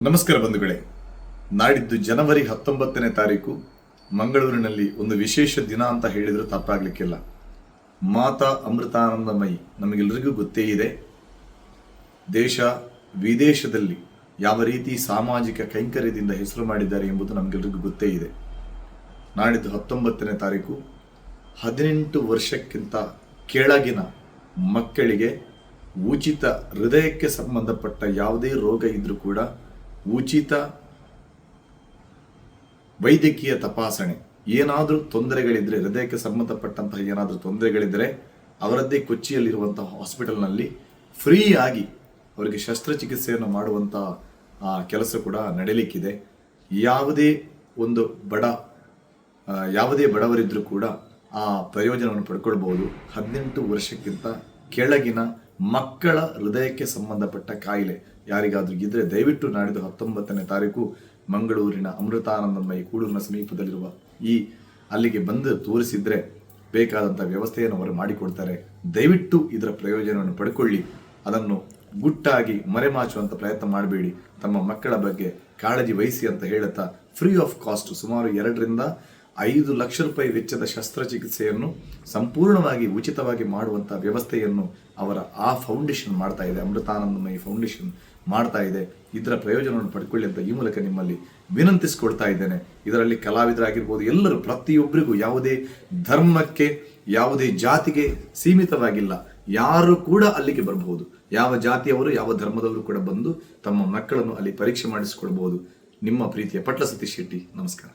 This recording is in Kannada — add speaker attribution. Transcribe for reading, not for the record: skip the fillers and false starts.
Speaker 1: ನಮಸ್ಕಾರ ಬಂಧುಗಳೇ. ನಾಡಿದ್ದು ಜನವರಿ 19ನೇ ತಾರೀಕು ಮಂಗಳೂರಿನಲ್ಲಿ ಒಂದು ವಿಶೇಷ ದಿನ ಅಂತ ಹೇಳಿದರೂ ತಪ್ಪಾಗಲಿಕ್ಕಿಲ್ಲ. ಮಾತಾ ಅಮೃತಾನಂದಮಯಿ ನಮಗೆಲ್ಲರಿಗೂ ಗೊತ್ತೇ ಇದೆ. ದೇಶ ವಿದೇಶದಲ್ಲಿ ಯಾವ ರೀತಿ ಸಾಮಾಜಿಕ ಕೈಂಕರ್ಯದಿಂದ ಹೆಸರು ಮಾಡಿದ್ದಾರೆ ಎಂಬುದು ನಮಗೆಲ್ಲರಿಗೂ ಗೊತ್ತೇ ಇದೆ. ನಾಡಿದ್ದು 19ನೇ ತಾರೀಕು 18 ವರ್ಷಕ್ಕಿಂತ ಕೆಳಗಿನ ಮಕ್ಕಳಿಗೆ ಉಚಿತ ಹೃದಯಕ್ಕೆ ಸಂಬಂಧಪಟ್ಟ ಯಾವುದೇ ರೋಗ ಇದ್ರೂ ಕೂಡ ಉಚಿತ ವೈದ್ಯಕೀಯ ತಪಾಸಣೆ. ಏನಾದರೂ ತೊಂದರೆಗಳಿದ್ರೆ, ಹೃದಯಕ್ಕೆ ಸಂಬಂಧಪಟ್ಟಂತಹ ಏನಾದರೂ ತೊಂದರೆಗಳಿದ್ರೆ ಅವರದ್ದೇ ಕೊಚ್ಚಿಯಲ್ಲಿರುವಂತಹ ಹಾಸ್ಪಿಟಲ್ನಲ್ಲಿ ಫ್ರೀ ಆಗಿ ಅವರಿಗೆ ಶಸ್ತ್ರಚಿಕಿತ್ಸೆಯನ್ನು ಮಾಡುವಂತಹ ಕೆಲಸ ಕೂಡ ನಡೆಯಲಿಕ್ಕಿದೆ. ಯಾವುದೇ ಬಡವರಿದ್ರೂ ಕೂಡ ಆ ಪ್ರಯೋಜನವನ್ನು ಪಡ್ಕೊಳ್ಬಹುದು. 18 ವರ್ಷಕ್ಕಿಂತ ಕೆಳಗಿನ ಮಕ್ಕಳ ಹೃದಯಕ್ಕೆ ಸಂಬಂಧಪಟ್ಟ ಕಾಯಿಲೆ ಯಾರಿಗಾದ್ರೂ ಇದ್ರೆ ದಯವಿಟ್ಟು ನಾಡಿದ್ದು 19ನೇ ತಾರೀಕು ಮಂಗಳೂರಿನ ಅಮೃತಾನಂದಮಯಿ ಕೂಡೂರಿನ ಸಮೀಪದಲ್ಲಿರುವ ಅಲ್ಲಿಗೆ ಬಂದು ತೋರಿಸಿದ್ರೆ ಬೇಕಾದಂಥ ವ್ಯವಸ್ಥೆಯನ್ನು ಅವರು ಮಾಡಿಕೊಡ್ತಾರೆ. ದಯವಿಟ್ಟು ಇದರ ಪ್ರಯೋಜನವನ್ನು ಪಡ್ಕೊಳ್ಳಿ. ಅದನ್ನು ಗುಟ್ಟಾಗಿ ಮರೆಮಾಚುವಂಥ ಪ್ರಯತ್ನ ಮಾಡಬೇಡಿ. ತಮ್ಮ ಮಕ್ಕಳ ಬಗ್ಗೆ ಕಾಳಜಿ ವಹಿಸಿ ಅಂತ ಹೇಳುತ್ತಾ ಫ್ರೀ ಆಫ್ ಕಾಸ್ಟ್ ಸುಮಾರು 2 ರಿಂದ 5 ಲಕ್ಷ ರೂಪಾಯಿ ವೆಚ್ಚದ ಶಸ್ತ್ರಚಿಕಿತ್ಸೆಯನ್ನು ಸಂಪೂರ್ಣವಾಗಿ ಉಚಿತವಾಗಿ ಮಾಡುವಂಥ ವ್ಯವಸ್ಥೆಯನ್ನು ಅವರ ಫೌಂಡೇಶನ್ ಮಾಡ್ತಾ ಇದೆ. ಅಮೃತಾನಂದಮಯಿ ಫೌಂಡೇಶನ್ ಮಾಡ್ತಾ ಇದೆ. ಇದರ ಪ್ರಯೋಜನವನ್ನು ಪಡ್ಕೊಳ್ಳಿ ಅಂತ ಈ ಮೂಲಕ ನಿಮ್ಮಲ್ಲಿ ವಿನಂತಿಸಿಕೊಳ್ತಾ ಇದ್ದೇನೆ. ಇದರಲ್ಲಿ ಕಲಾವಿದರಾಗಿರ್ಬೋದು, ಎಲ್ಲರೂ ಪ್ರತಿಯೊಬ್ಬರಿಗೂ ಯಾವುದೇ ಧರ್ಮಕ್ಕೆ ಯಾವುದೇ ಜಾತಿಗೆ ಸೀಮಿತವಾಗಿಲ್ಲ. ಯಾರು ಕೂಡ ಅಲ್ಲಿಗೆ ಬರಬಹುದು. ಯಾವ ಜಾತಿಯವರು ಯಾವ ಧರ್ಮದವರು ಕೂಡ ಬಂದು ತಮ್ಮ ಮಕ್ಕಳನ್ನು ಅಲ್ಲಿ ಪರೀಕ್ಷೆ ಮಾಡಿಸಿಕೊಳ್ಬಹುದು. ನಿಮ್ಮ ಪ್ರೀತಿಯ ಪಟ್ಲ ಸತೀಶ್ ಶೆಟ್ಟಿ. ನಮಸ್ಕಾರ.